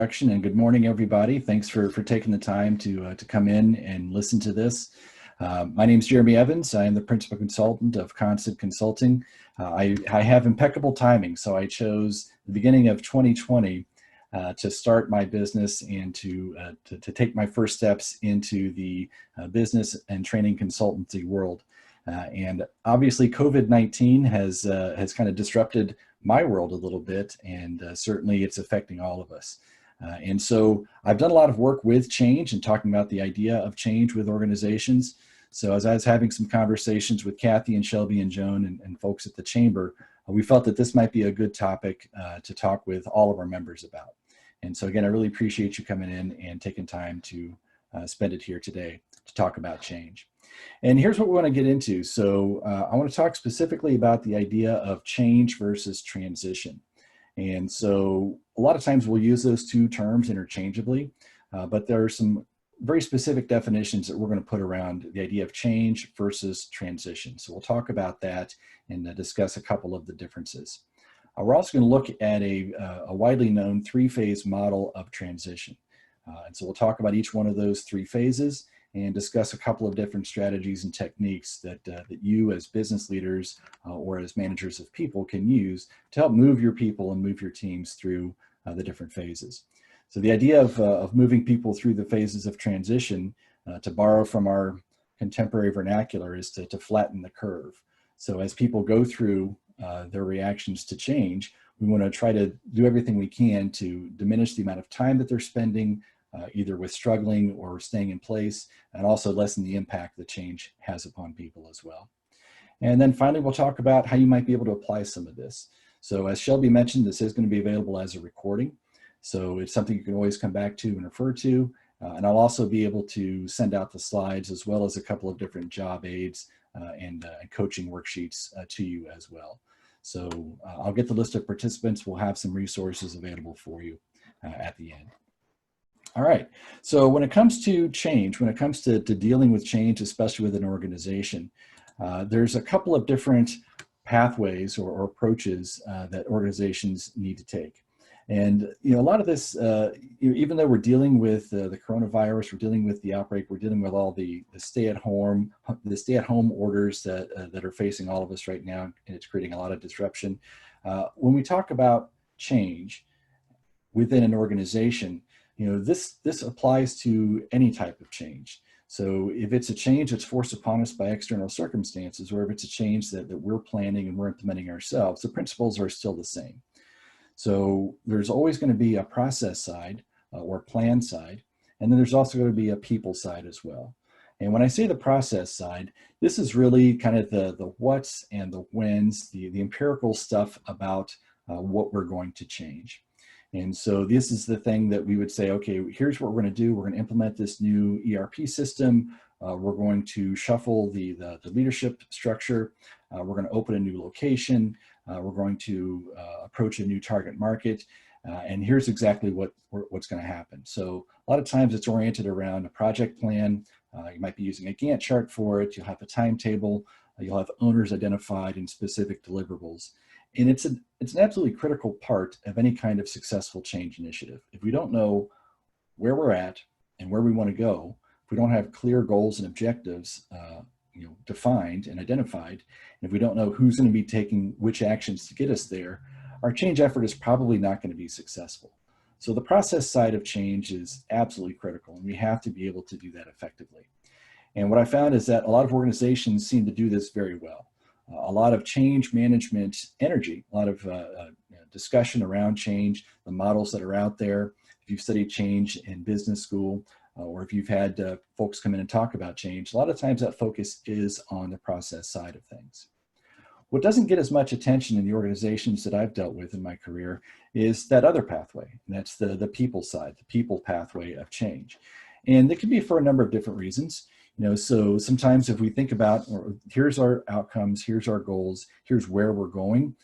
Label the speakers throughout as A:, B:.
A: introduction, and good morning, everybody. Thanks for taking the time to come in and listen to this. My name is Jeremy Evans. I am the principal consultant of Constant Consulting. I have impeccable timing, so I chose the beginning of 2020 to start my business and to take my first steps into the business and training consultancy world. And obviously, COVID-19 has kind of disrupted my world a little bit, and certainly it's affecting all of us. And so I've done a lot of work with change and talking about the idea of change with organizations. So as I was having some conversations with Kathy and Shelby and Joan and folks at the Chamber, we felt that this might be a good topic to talk with all of our members about. And so again, I really appreciate you coming in and taking time to spend it here today to talk about change. And here's what we want to get into. So I want to talk specifically about the idea of change versus transition. And so a lot of times we'll use those two terms interchangeably, but there are some very specific definitions that we're going to put around the idea of change versus transition. So we'll talk about that and discuss a couple of the differences. We're also going to look at a widely known three-phase model of transition. And so we'll talk about each one of those three phases and discuss a couple of different strategies and techniques that you as business leaders or as managers of people can use to help move your people and move your teams through the different phases. So the idea of moving people through the phases of transition, to borrow from our contemporary vernacular, is to flatten the curve. So as people go through their reactions to change, we want to try to do everything we can to diminish the amount of time that they're spending either with struggling or staying in place, and also lessen the impact that change has upon people as well. And then finally, we'll talk about how you might be able to apply some of this. So as Shelby mentioned, this is going to be available as a recording. So it's something you can always come back to and refer to. And I'll also be able to send out the slides as well as a couple of different job aids and coaching worksheets to you as well. So I'll get the list of participants. We'll have some resources available for you at the end. All right, so when it comes to change, when it comes to dealing with change, especially with an organization, there's a couple of different pathways or approaches that organizations need to take. And a lot of this, even though we're dealing with the coronavirus, we're dealing with the outbreak, we're dealing with all the stay-at-home orders that are facing all of us right now, and it's creating a lot of disruption. When we talk about change within an organization, this applies to any type of change. So if it's a change that's forced upon us by external circumstances, or if it's a change that we're planning and we're implementing ourselves, the principles are still the same. So there's always going to be a process side or plan side, and then there's also going to be a people side as well. And when I say the process side, this is really kind of the what's and the whens, the empirical stuff about what we're going to change. And so this is the thing that we would say, okay, here's what we're going to do. We're going to implement this new ERP system. We're going to shuffle the leadership structure. We're going to open a new location. We're going to approach a new target market. And here's exactly what's going to happen. So a lot of times it's oriented around a project plan. You might be using a Gantt chart for it. You'll have a timetable. You'll have owners identified and specific deliverables. And it's an absolutely critical part of any kind of successful change initiative. If we don't know where we're at and where we want to go, if we don't have clear goals and objectives defined and identified, and if we don't know who's going to be taking which actions to get us there, our change effort is probably not going to be successful. So the process side of change is absolutely critical, and we have to be able to do that effectively. And what I found is that a lot of organizations seem to do this very well. A lot of change management energy, a lot of discussion around change, the models that are out there. If you've studied change in business school, or if you've had folks come in and talk about change, a lot of times that focus is on the process side of things. What doesn't get as much attention in the organizations that I've dealt with in my career is that other pathway, and that's the people side, the people pathway of change. And it can be for a number of different reasons. So sometimes if we think about, or here's our outcomes, here's our goals, here's where we're going,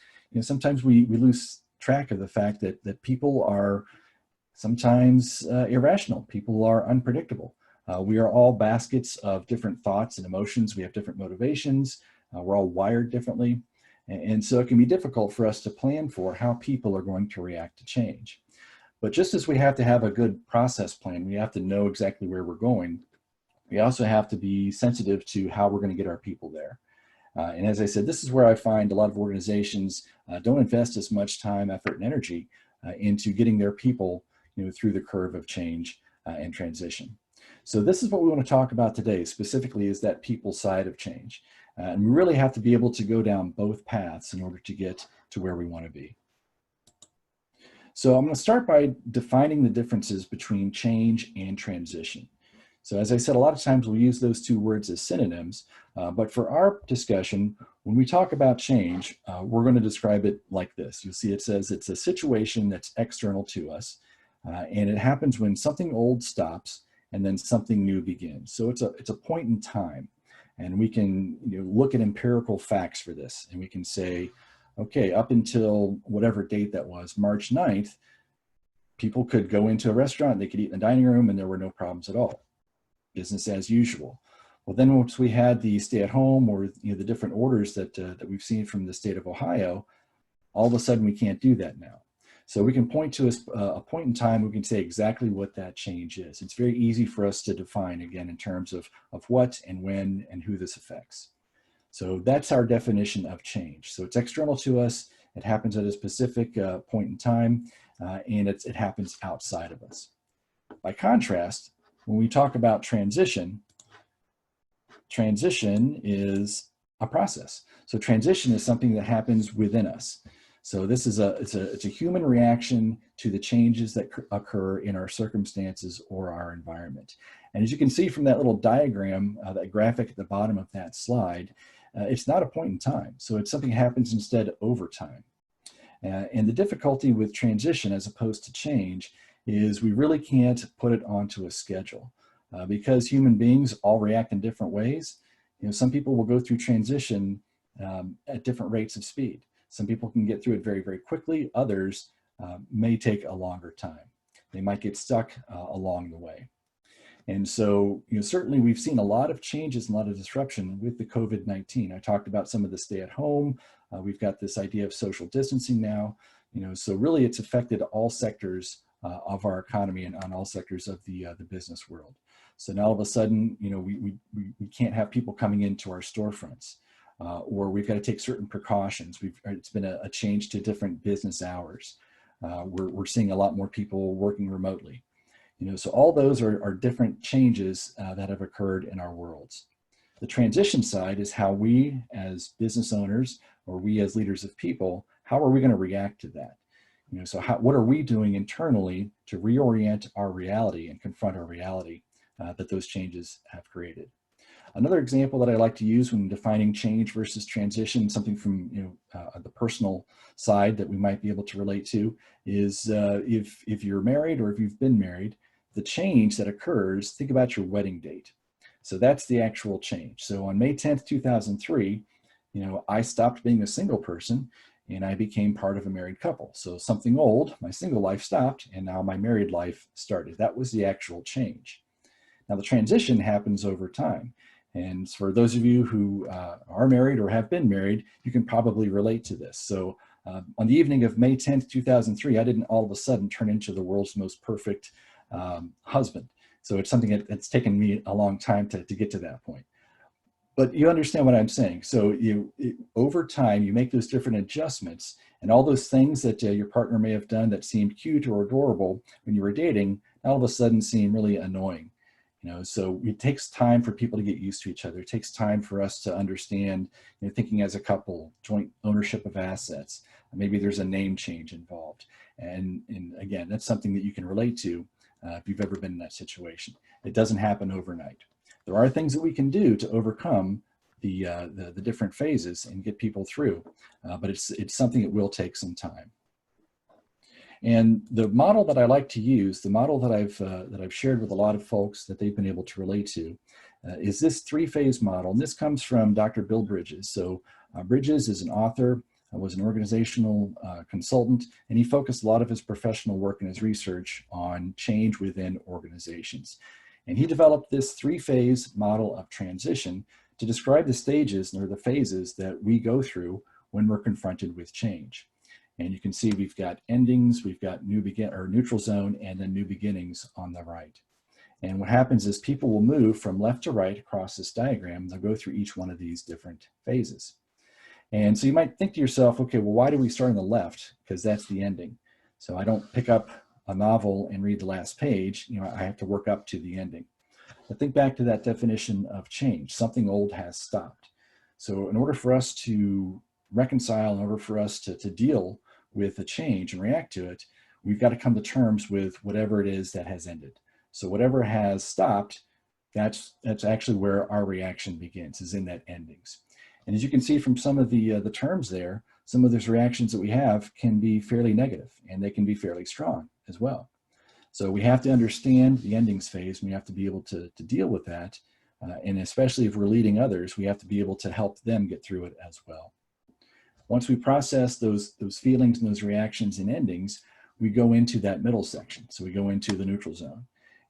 A: sometimes we lose track of the fact that people are sometimes irrational. People are unpredictable. We are all baskets of different thoughts and emotions. We have different motivations. We're all wired differently. And so it can be difficult for us to plan for how people are going to react to change. But just as we have to have a good process plan, we have to know exactly where we're going, we also have to be sensitive to how we're going to get our people there. And as I said, this is where I find a lot of organizations don't invest as much time, effort, and energy into getting their people, through the curve of change and transition. So this is what we want to talk about today, specifically is that people side of change. And we really have to be able to go down both paths in order to get to where we want to be. So I'm going to start by defining the differences between change and transition. So as I said, a lot of times we'll use those two words as synonyms, but for our discussion, when we talk about change, we're going to describe it like this. You'll see it says it's a situation that's external to us, and it happens when something old stops and then something new begins. So it's a point in time, and we can look at empirical facts for this, and we can say, okay, up until whatever date that was, March 9th, people could go into a restaurant, they could eat in the dining room, and there were no problems at all. Business as usual. Well, then once we had the stay-at-home or the different orders that we've seen from the state of Ohio, all of a sudden we can't do that now. So we can point to a point in time, we can say exactly what that change is. It's very easy for us to define, again, in terms of what and when and who this affects. So that's our definition of change. So it's external to us, it happens at a specific point in time, and it happens outside of us. By contrast, when we talk about transition is a process. So transition is something that happens within us. So this is it's a human reaction to the changes that occur in our circumstances or our environment. And as you can see from that little diagram, that graphic at the bottom of that slide, it's not a point in time. So it's something that happens instead over time. And the difficulty with transition as opposed to change is we really can't put it onto a schedule because human beings all react in different ways. Some people will go through transition at different rates of speed. Some people can get through it very, very quickly. Others may take a longer time. They might get stuck along the way. And so, certainly we've seen a lot of changes and a lot of disruption with the COVID-19. I talked about some of the stay at home. We've got this idea of social distancing now, so really it's affected all sectors of our economy and on all sectors of the business world. So now all of a sudden, we can't have people coming into our storefronts, or we've got to take certain precautions. It's been a change to different business hours. We're seeing a lot more people working remotely. So all those are different changes that have occurred in our worlds. The transition side is how we as business owners, or we as leaders of people, how are we going to react to that? So what are we doing internally to reorient our reality and confront our reality that those changes have created? Another example that I like to use when defining change versus transition, something from the personal side that we might be able to relate to, is if you're married or if you've been married, the change that occurs, think about your wedding date. So that's the actual change. So on May 10th, 2003, I stopped being a single person and I became part of a married couple. So something old, my single life stopped, and now my married life started. That was the actual change. Now the transition happens over time. And for those of you who are married or have been married, you can probably relate to this. So on the evening of May 10th, 2003, I didn't all of a sudden turn into the world's most perfect husband. So it's something that's taken me a long time to get to that point. But you understand what I'm saying. So over time, you make those different adjustments, and all those things that your partner may have done that seemed cute or adorable when you were dating, all of a sudden seem really annoying. So it takes time for people to get used to each other. It takes time for us to understand, thinking as a couple, joint ownership of assets. Maybe there's a name change involved. And again, that's something that you can relate to if you've ever been in that situation. It doesn't happen overnight. There are things that we can do to overcome the different phases and get people through, but it's something that will take some time. And the model that I like to use, the model that I've shared with a lot of folks that they've been able to relate to, is this three-phase model. And this comes from Dr. Bill Bridges. So Bridges is an author, was an organizational consultant, and he focused a lot of his professional work and his research on change within organizations. And he developed this three-phase model of transition to describe the stages or the phases that we go through when we're confronted with change. And you can see we've got endings, we've got neutral zone, and then new beginnings on the right. And what happens is people will move from left to right across this diagram. They'll go through each one of these different phases. And so you might think to yourself, okay, well, why do we start on the left? Because that's the ending. So I don't pick up a novel and read the last page. I have to work up to the ending. But think back to that definition of change. Something old has stopped. So in order for us to reconcile, in order for us to deal with a change and react to it, we've got to come to terms with whatever it is that has ended. So whatever has stopped, that's actually where our reaction begins, is in that endings. And as you can see from some of the terms there, some of those reactions that we have can be fairly negative, and they can be fairly strong as well. So we have to understand the endings phase, and we have to be able to deal with that. And especially if we're leading others, we have to be able to help them get through it as well. Once we process those feelings and those reactions and endings, we go into that middle section. So we go into the neutral zone.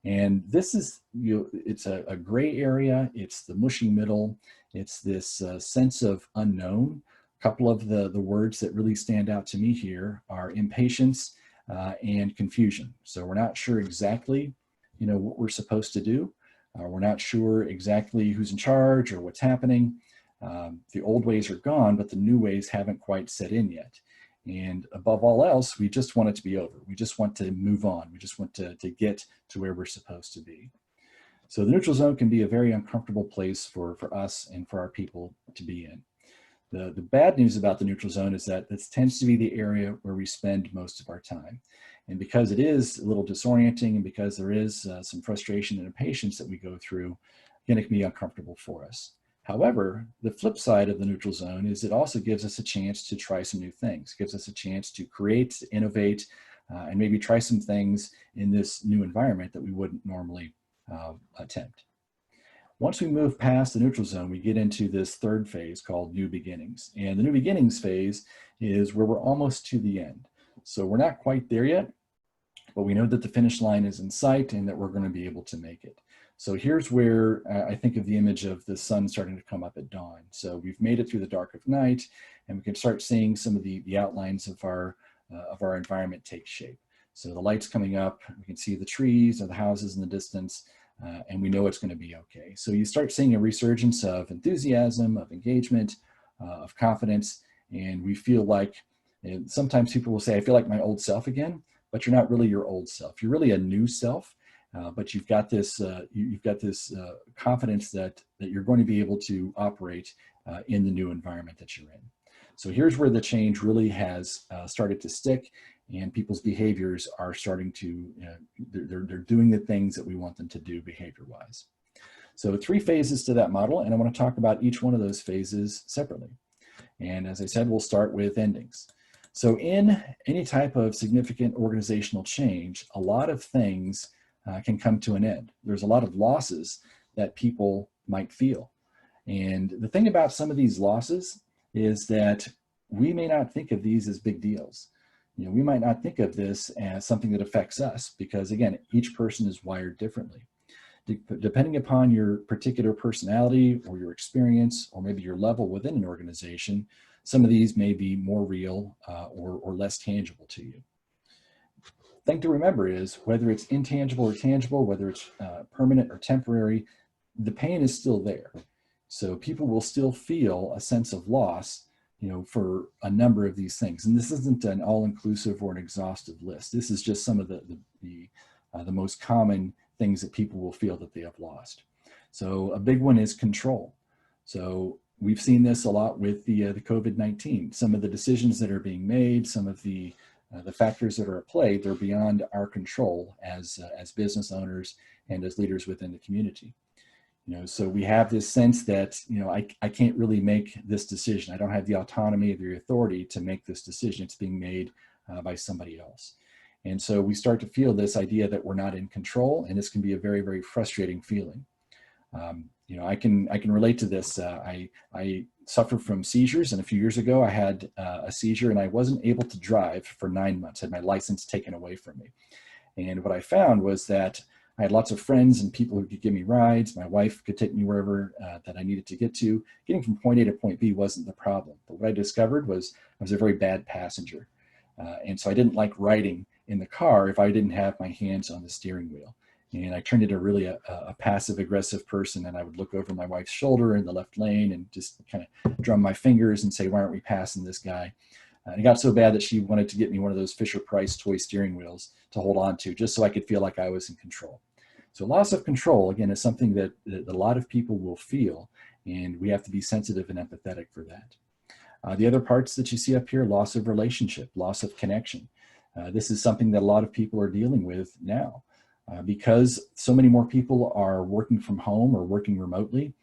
A: And this is, it's a gray area. It's the mushy middle. It's this sense of unknown. A couple of the words that really stand out to me here are impatience and confusion. So we're not sure exactly, what we're supposed to do. We're not sure exactly who's in charge or what's happening. The old ways are gone, but the new ways haven't quite set in yet. And above all else, we just want it to be over. We just want to move on. We just want to get to where we're supposed to be. So the neutral zone can be a very uncomfortable place for us and for our people to be in. The bad news about the neutral zone is that this tends to be the area where we spend most of our time. And because it is a little disorienting, and because there is some frustration and impatience that we go through, again, it can be uncomfortable for us. However, the flip side of the neutral zone is it also gives us a chance to try some new things, gives us a chance to create, innovate, and maybe try some things in this new environment that we wouldn't normally attempt. Once we move past the neutral zone, we get into this third phase called new beginnings. And the new beginnings phase is where we're almost to the end. So we're not quite there yet, but we know that the finish line is in sight and that we're going to be able to make it. So here's where I think of the image of the sun starting to come up at dawn. So we've made it through the dark of night, and we can start seeing some of the outlines of our environment take shape. So the light's coming up, we can see the trees or the houses in the distance, and we know it's going to be okay. So you start seeing a resurgence of enthusiasm, of engagement, of confidence, and we feel like, and sometimes people will say, I feel like my old self again, but you're not really your old self. You're really a new self. But you've got this confidence that you're going to be able to operate in the new environment that you're in. So here's where the change really has started to stick, and people's behaviors are starting to, they're doing the things that we want them to do behavior-wise. So 3 phases to that model, and I want to talk about each one of those phases separately. And as I said, we'll start with endings. So in any type of significant organizational change, a lot of things can come to an end. There's a lot of losses that people might feel. And the thing about some of these losses is that we may not think of these as big deals. We might not think of this as something that affects us because, again, each person is wired differently. Depending upon your particular personality or your experience or maybe your level within an organization, some of these may be more real or less tangible to you. Thing to remember is whether it's intangible or tangible, whether it's permanent or temporary, the pain is still there. So people will still feel a sense of loss, for a number of these things. And this isn't an all-inclusive or an exhaustive list. This is just some of the most common things that people will feel that they have lost. So a big one is control. So we've seen this a lot with the COVID-19. Some of the decisions that are being made, some of the factors that are at play, they're beyond our control as business owners and as leaders within the community. So we have this sense that, I can't really make this decision. I don't have the autonomy or the authority to make this decision. It's being made by somebody else. And so we start to feel this idea that we're not in control, and this can be a very, very frustrating feeling. I can relate to this. I suffer from seizures, and a few years ago I had a seizure and I wasn't able to drive for 9 months. I had my license taken away from me. And what I found was that I had lots of friends and people who could give me rides. My wife could take me wherever that I needed to get to. Getting from point A to point B wasn't the problem. But what I discovered was I was a very bad passenger. And so I didn't like riding in the car if I didn't have my hands on the steering wheel. And I turned into really a passive aggressive person, and I would look over my wife's shoulder in the left lane and just kind of drum my fingers and say, why aren't we passing this guy? And it got so bad that she wanted to get me one of those Fisher-Price toy steering wheels to hold on to, just so I could feel like I was in control. So loss of control, again, is something that a lot of people will feel, and we have to be sensitive and empathetic for that. The other parts that you see up here, loss of relationship, loss of connection. This is something that a lot of people are dealing with now. Because so many more people are working from home or working remotely,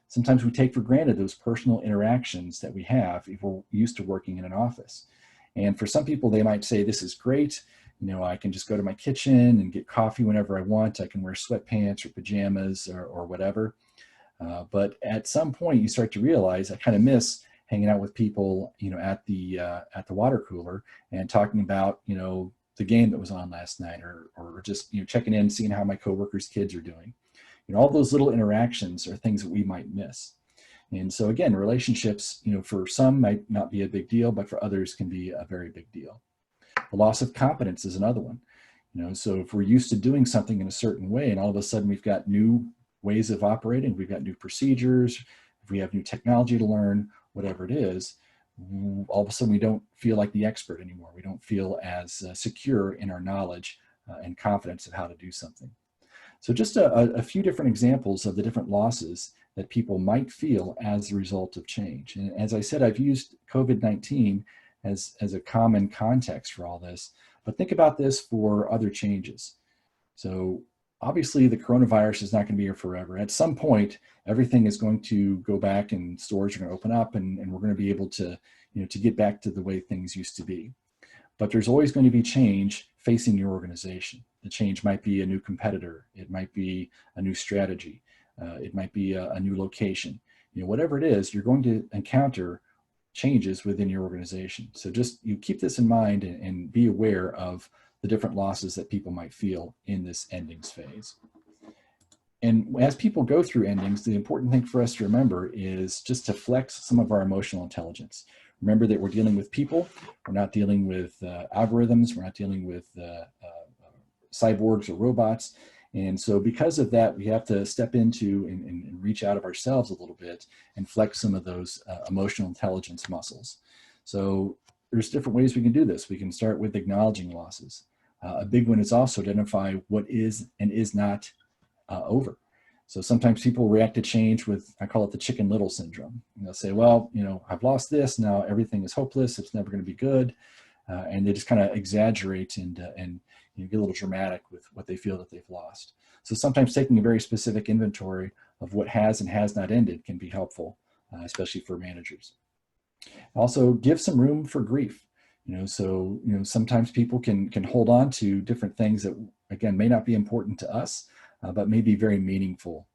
A: sometimes we take for granted those personal interactions that we have if we're used to working in an office. And for some people, they might say, this is great. You know, I can just go to my kitchen and get coffee whenever I want. I can wear sweatpants or pajamas or whatever. But at some point, you start to realize I kind of miss hanging out with people, you know, at the water cooler and talking about, you know, the game that was on last night, or just, you know, checking in, seeing how my coworkers' kids are doing. You know, all those little interactions are things that we might miss. And so again, relationships, you know, for some might not be a big deal, but for others can be a very big deal. The loss of competence is another one. You know, so if we're used to doing something in a certain way, and all of a sudden we've got new ways of operating, we've got new procedures, if we have new technology to learn, whatever it is, all of a sudden we don't feel like the expert anymore. We don't feel as secure in our knowledge and confidence of how to do something. So just a few different examples of the different losses that people might feel as a result of change. And as I said, I've used COVID-19 as a common context for all this, but think about this for other changes. So obviously the coronavirus is not going to be here forever. At some point, everything is going to go back and stores are going to open up, and we're going to be able to, you know, to get back to the way things used to be. But there's always going to be change facing your organization. The change might be a new competitor. It might be a new strategy. It might be a new location. You know, whatever it is, you're going to encounter changes within your organization. So just you keep this in mind and be aware of the different losses that people might feel in this endings phase. And as people go through endings, the important thing for us to remember is just to flex some of our emotional intelligence. Remember that we're dealing with people. We're not dealing with algorithms. We're not dealing with cyborgs or robots. And so because of that, we have to step into and reach out of ourselves a little bit and flex some of those emotional intelligence muscles. So there's different ways we can do this. We can start with acknowledging losses. A big one is also identify what is and is not over. So sometimes people react to change with, I call it the Chicken Little syndrome. And they'll say, well, you know, I've lost this, now everything is hopeless, it's never going to be good. And they just kind of exaggerate and you know, get a little dramatic with what they feel that they've lost. So sometimes taking a very specific inventory of what has and has not ended can be helpful, especially for managers. Also, give some room for grief. You know, so, you know, sometimes people can hold on to different things that, again, may not be important to us, but may be very meaningful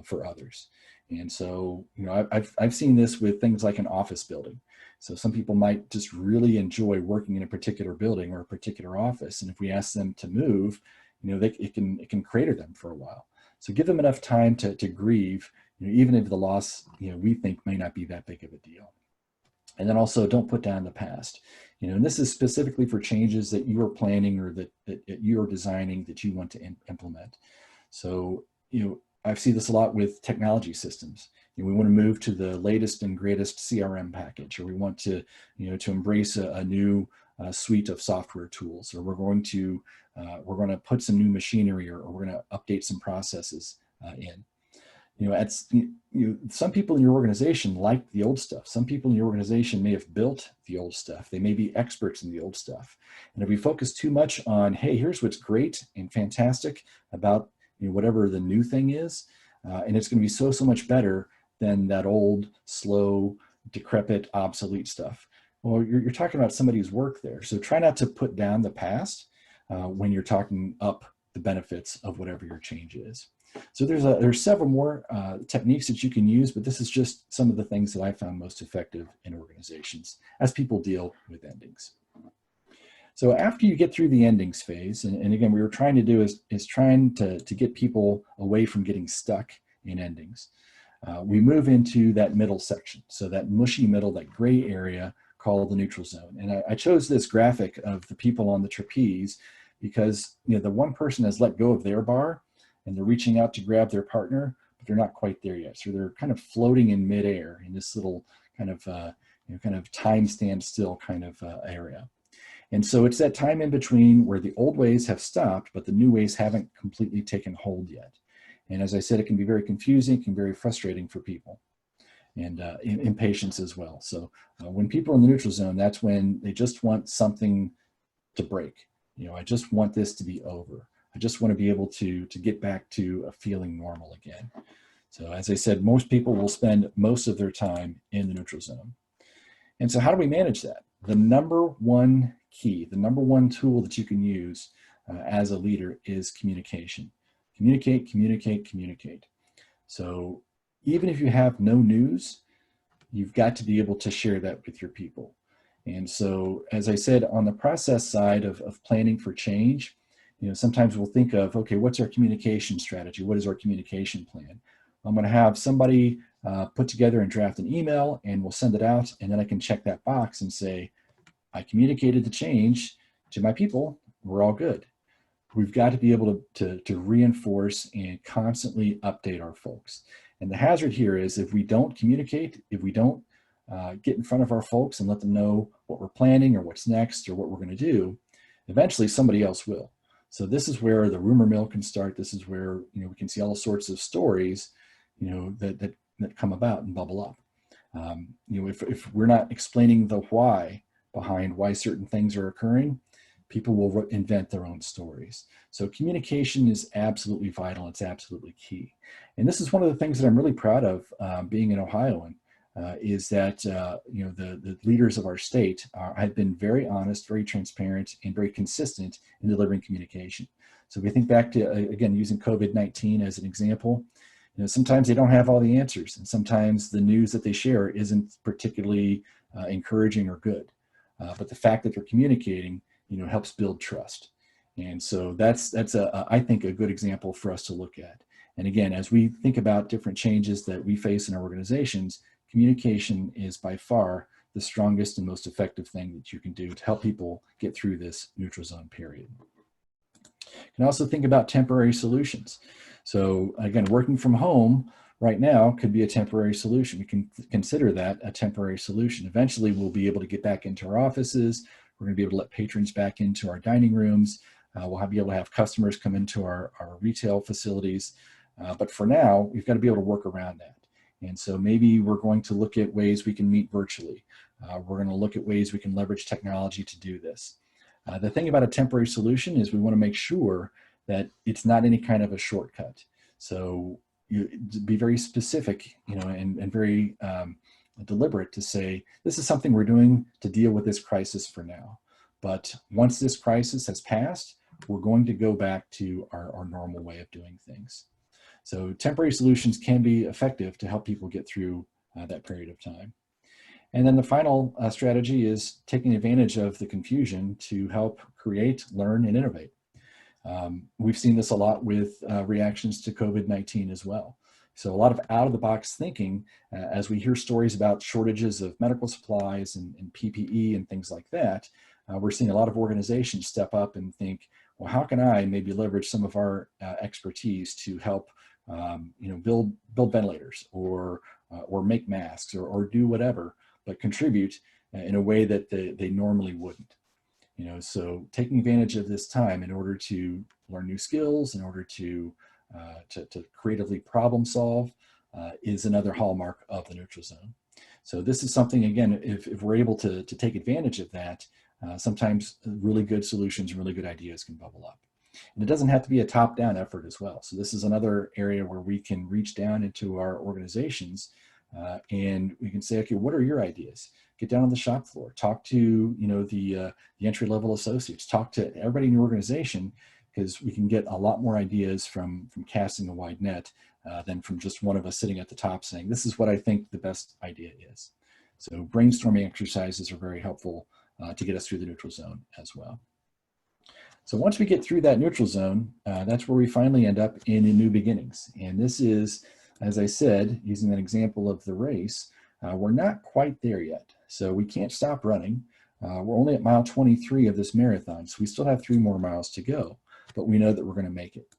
A: for others. And so, you know, I've seen this with things like an office building. So some people might just really enjoy working in a particular building or a particular office. And if we ask them to move, you know, it can crater them for a while. So give them enough time to grieve, you know, even if the loss, you know, we think may not be that big of a deal. And then also don't put down the past. You know, and this is specifically for changes that you are planning or that you are designing that you want to implement. So, you know, I see this a lot with technology systems. You know, we want to move to the latest and greatest CRM package, or we want to, you know, to embrace a new suite of software tools, or we're going to put some new machinery, or we're going to update some processes in. You know, some people in your organization like the old stuff. Some people in your organization may have built the old stuff. They may be experts in the old stuff. And if we focus too much on, hey, here's what's great and fantastic about, you know, whatever the new thing is, and it's going to be so much better than that old, slow, decrepit, obsolete stuff. Well, you're talking about somebody's work there. So try not to put down the past when you're talking up the benefits of whatever your change is. So there's several more techniques that you can use, but this is just some of the things that I found most effective in organizations as people deal with endings. So after you get through the endings phase, and again, we were trying to do is trying to get people away from getting stuck in endings. We move into that middle section. So that mushy middle, that gray area called the neutral zone. And I chose this graphic of the people on the trapeze because the one person has let go of their bar and they're reaching out to grab their partner, but they're not quite there yet. So they're kind of floating in midair in this little kind of time standstill kind of area. And so it's that time in between where the old ways have stopped, but the new ways haven't completely taken hold yet. And as I said, it can be very confusing, it can be very frustrating for people, and impatience as well. So when people are in the neutral zone, that's when they just want something to break. I just want this to be over. I just want to be able to get back to a feeling normal again. So as I said, most people will spend most of their time in the neutral zone. And so how do we manage that? The number one key, the number one tool that you can use as a leader is communication. Communicate, communicate, communicate. So even if you have no news, you've got to be able to share that with your people. And so, as I said, on the process side of planning for change, sometimes we'll think of, okay, what's our communication strategy? What is our communication plan? I'm going to have somebody put together and draft an email, and we'll send it out, and then I can check that box and say, I communicated the change to my people, we're all good. We've got to be able to reinforce and constantly update our folks. And the hazard here is if we don't communicate, if we don't get in front of our folks and let them know what we're planning or what's next or what we're going to do, eventually somebody else will. So this is where the rumor mill can start. This is where we can see all sorts of stories that come about and bubble up. If we're not explaining the why behind why certain things are occurring, people will invent their own stories. So communication is absolutely vital. It's absolutely key. And this is one of the things that I'm really proud of being an Ohioan, is that the leaders of our state have been very honest, very transparent, and very consistent in delivering communication. So if we think back to, again, using COVID-19 as an example, sometimes they don't have all the answers, and sometimes the news that they share isn't particularly encouraging or good. But the fact that they're communicating helps build trust. And so that's I think a good example for us to look at. And again, as we think about different changes that we face in our organizations, communication is by far the strongest and most effective thing that you can do to help people get through this neutral zone period. You can also think about temporary solutions. So again, working from home right now could be a temporary solution. We can consider that a temporary solution. Eventually, we'll be able to get back into our offices. We're going to be able to let patrons back into our dining rooms. We'll be able to have customers come into our retail facilities. But for now, we've got to be able to work around that. And so maybe we're going to look at ways we can meet virtually. We're going to look at ways we can leverage technology to do this. The thing about a temporary solution is we want to make sure that it's not any kind of a shortcut. So you be very specific, and very deliberate to say, this is something we're doing to deal with this crisis for now. But once this crisis has passed, we're going to go back to our normal way of doing things. So temporary solutions can be effective to help people get through that period of time. And then the final strategy is taking advantage of the confusion to help create, learn, and innovate. We've seen this a lot with reactions to COVID-19 as well. So a lot of out-of-the-box thinking as we hear stories about shortages of medical supplies and PPE and things like that. We're seeing a lot of organizations step up and think, well, how can I maybe leverage some of our expertise to help build ventilators or make masks or do whatever, but contribute in a way that they normally wouldn't. So taking advantage of this time in order to learn new skills, in order to creatively problem solve, is another hallmark of the neutral zone. So this is something, again, if we're able to take advantage of that, sometimes really good solutions, really good ideas can bubble up. And it doesn't have to be a top-down effort as well. So this is another area where we can reach down into our organizations and we can say, okay, what are your ideas? Get down on the shop floor, talk to the entry-level associates, talk to everybody in your organization, because we can get a lot more ideas from casting a wide net than from just one of us sitting at the top saying, this is what I think the best idea is. So brainstorming exercises are very helpful to get us through the neutral zone as well. So once we get through that neutral zone, that's where we finally end up in new beginnings. And this is, as I said, using that example of the race, we're not quite there yet. So we can't stop running. We're only at mile 23 of this marathon, so we still have 3 more miles to go, but we know that we're going to make it.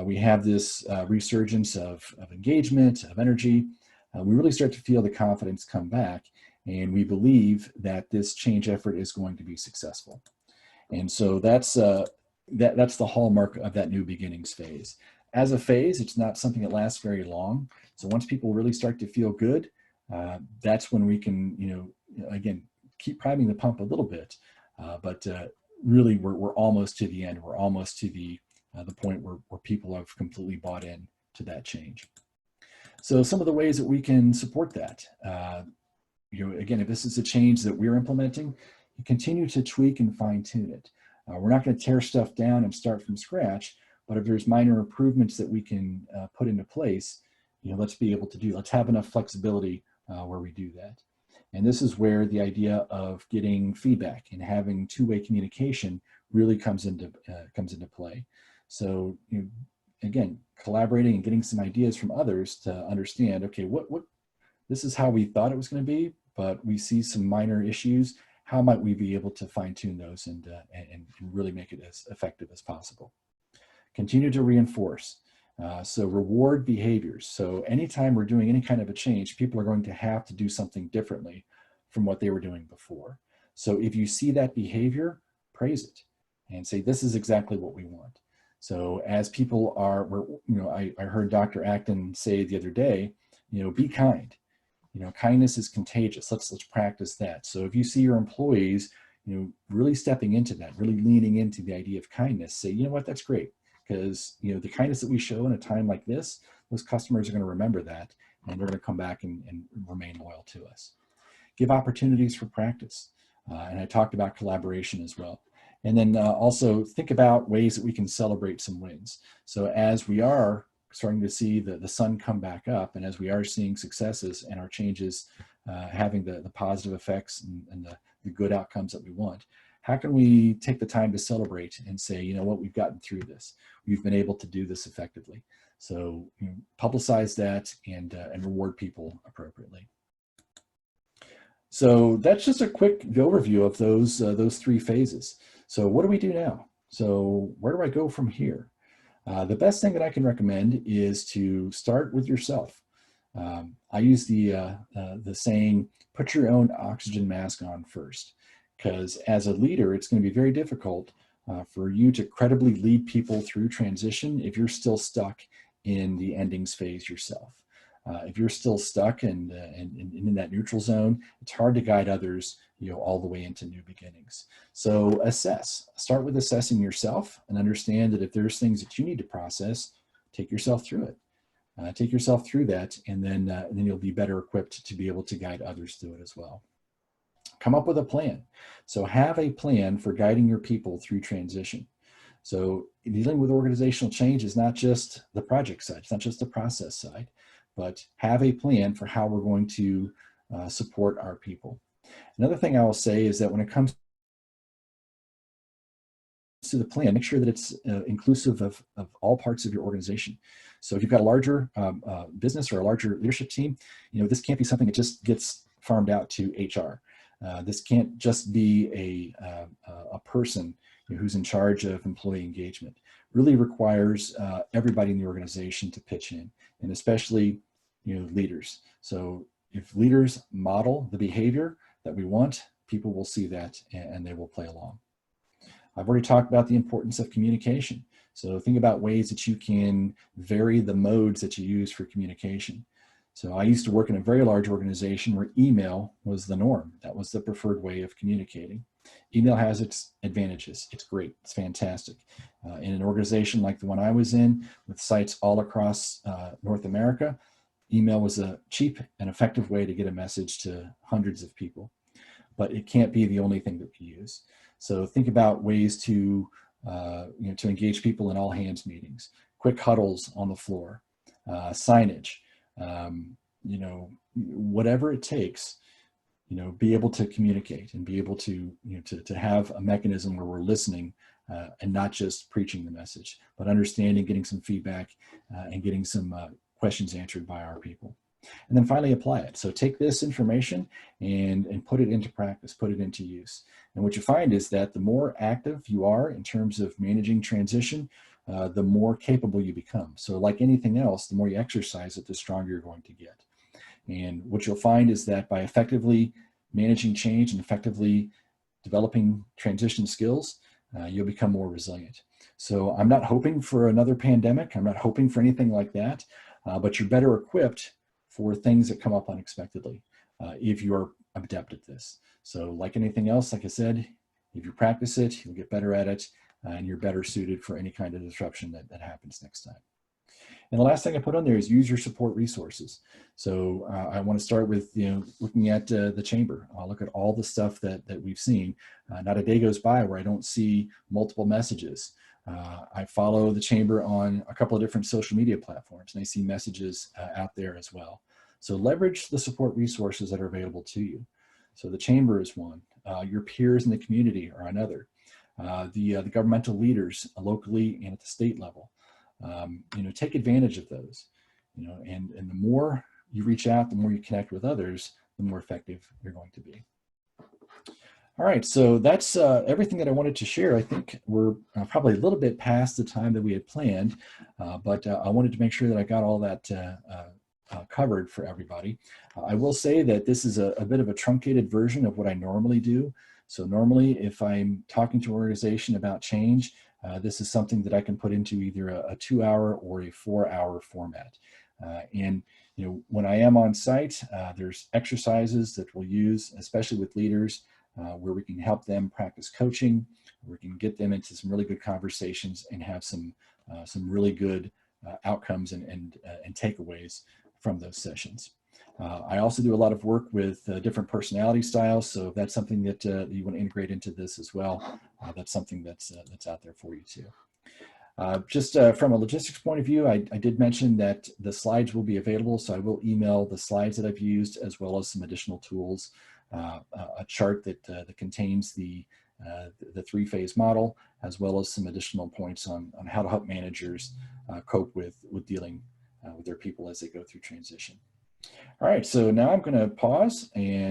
A: We have this resurgence of engagement, of energy. We really start to feel the confidence come back, and we believe that this change effort is going to be successful. And so that's the hallmark of that new beginnings phase. As a phase, it's not something that lasts very long. So once people really start to feel good, that's when we can, again, keep priming the pump a little bit, but really we're almost to the end. We're almost to the point where people have completely bought in to that change. So some of the ways that we can support that, again, if this is a change that we're implementing, you continue to tweak and fine tune it. We're not going to tear stuff down and start from scratch, but if there's minor improvements that we can put into place, let's be able to do. Let's have enough flexibility where we do that. And this is where the idea of getting feedback and having two-way communication really comes into play. So, again, collaborating and getting some ideas from others to understand, okay, what this is how we thought it was going to be, but we see some minor issues. How might we be able to fine-tune those and really make it as effective as possible? Continue to reinforce. So reward behaviors. So anytime we're doing any kind of a change, people are going to have to do something differently from what they were doing before. So if you see that behavior, praise it and say, this is exactly what we want. So as people are, I heard Dr. Acton say the other day, be kind. Kindness is contagious. Let's practice that. So if you see your employees, really stepping into that, really leaning into the idea of kindness, say, you know what, that's great. Because the kindness that we show in a time like this, those customers are going to remember that, and they're going to come back and remain loyal to us. Give opportunities for practice, and I talked about collaboration as well. And then also think about ways that we can celebrate some wins. So as we are starting to see the sun come back up, and as we are seeing successes and our changes having the positive effects and the good outcomes that we want, how can we take the time to celebrate and say, you know what, we've gotten through this. We've been able to do this effectively. So publicize that and reward people appropriately. So that's just a quick overview of those 3 phases. So what do we do now? So where do I go from here? The best thing that I can recommend is to start with yourself. I use the saying, put your own oxygen mask on first. Because as a leader, it's going to be very difficult for you to credibly lead people through transition if you're still stuck in the endings phase yourself. If you're still stuck and in that neutral zone, it's hard to guide others, all the way into new beginnings. So assess. Start with assessing yourself and understand that if there's things that you need to process, take yourself through it. Take yourself through that, and then you'll be better equipped to be able to guide others through it as well. Come up with a plan. So have a plan for guiding your people through transition. So dealing with organizational change is not just the project side, it's not just the process side, but have a plan for how we're going to support our people. Another thing I will say is that when it comes to the plan, make sure that it's inclusive of all parts of your organization. So if you've got a larger business or a larger leadership team, this can't be something that just gets farmed out to HR. This can't just be a person who's in charge of employee engagement. Really requires everybody in the organization to pitch in, and especially leaders. So if leaders model the behavior that we want, people will see that and they will play along. I've already talked about the importance of communication. So think about ways that you can vary the modes that you use for communication. So I used to work in a very large organization where email was the norm. That was the preferred way of communicating. Email has its advantages. It's great. It's fantastic. In an organization like the one I was in, with sites all across North America, email was a cheap and effective way to get a message to hundreds of people. But it can't be the only thing that we use. So think about ways to engage people in all hands meetings, quick huddles on the floor, signage. Whatever it takes, be able to communicate and be able to have a mechanism where we're listening and not just preaching the message, but understanding, getting some feedback and getting some questions answered by our people. And then finally apply it. So take this information and put it into practice, put it into use. And what you find is that the more active you are in terms of managing transition, the more capable you become. So like anything else, the more you exercise it, the stronger you're going to get. And what you'll find is that by effectively managing change and effectively developing transition skills, you'll become more resilient. So I'm not hoping for another pandemic. I'm not hoping for anything like that, but you're better equipped for things that come up unexpectedly if you're adept at this. So like anything else, like I said, if you practice it, you'll get better at it, and you're better suited for any kind of disruption that happens next time. And the last thing I put on there is use your support resources. So I want to start with, looking at the chamber. I'll look at all the stuff that we've seen. Not a day goes by where I don't see multiple messages. I follow the chamber on a couple of different social media platforms, and I see messages out there as well. So leverage the support resources that are available to you. So the chamber is one. Your peers in the community are another. The governmental leaders locally and at the state level. Take advantage of those, and the more you reach out, the more you connect with others, the more effective you're going to be. All right, so that's everything that I wanted to share. I think we're probably a little bit past the time that we had planned, but I wanted to make sure that I got all that covered for everybody. I will say that this is a bit of a truncated version of what I normally do. So normally, if I'm talking to an organization about change, this is something that I can put into either a 2-hour or a 4-hour format. And when I am on site, there's exercises that we'll use, especially with leaders, where we can help them practice coaching, we can get them into some really good conversations and have some really good outcomes and takeaways from those sessions. I also do a lot of work with different personality styles, so if that's something that you want to integrate into this as well, that's something that's out there for you too. Just from a logistics point of view, I did mention that the slides will be available, so I will email the slides that I've used as well as some additional tools, a chart that contains the 3-phase model, as well as some additional points on how to help managers cope with dealing with their people as they go through transition. All right, so now I'm going to pause and